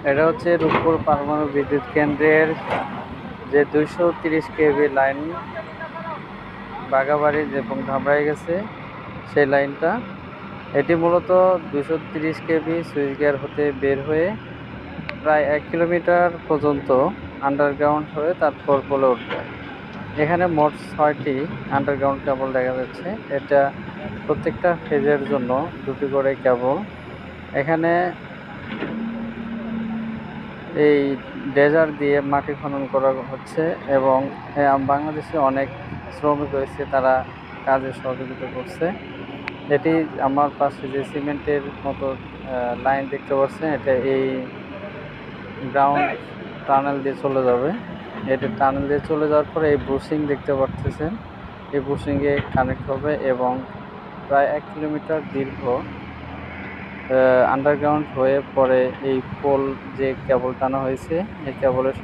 এটা হচ্ছে রূপপুর পারমাণবিক বিদ্যুৎ কেন্দ্রের যে 230 কেভি লাইন বাগাবাড়ি এবং ধামরাই গেছে সেই লাইনটা। এটি মূলত 230 কেভি সুইচ গিয়ার হতে বের হয়ে প্রায় 1 কিলোমিটার পর্যন্ত আন্ডারগ্রাউন্ড হয়ে তারপর পোলে উঠবে। এখানে মোট 6টি আন্ডারগ্রাউন্ড কেবল দেখা যাচ্ছে। এটা প্রত্যেকটা ফেজের জন্য 2টি করে কেবল। এখানে এই ড্রেজার দিয়ে মাটি খনন করা হচ্ছে এবং বাংলাদেশে অনেক শ্রমিক রয়েছে, তারা কাজে সহযোগিতা করছে। এটি আমার পাশে যে সিমেন্টের মতো লাইন দেখতে পাচ্ছেন, এটা এই গ্রাউন্ড টানেল দিয়ে চলে যাবে। এটি টানেল দিয়ে চলে যাওয়ার পরে এই বুশিং দেখতে পাচ্ছেন, এই বুশিংয়ে কানেক্ট হবে এবং প্রায় 1 কিলোমিটার দীর্ঘ আন্ডারগ্রাউন্ড হয়ে পরে এই পোল যে কেবল টানা হয়েছে এই কেবলের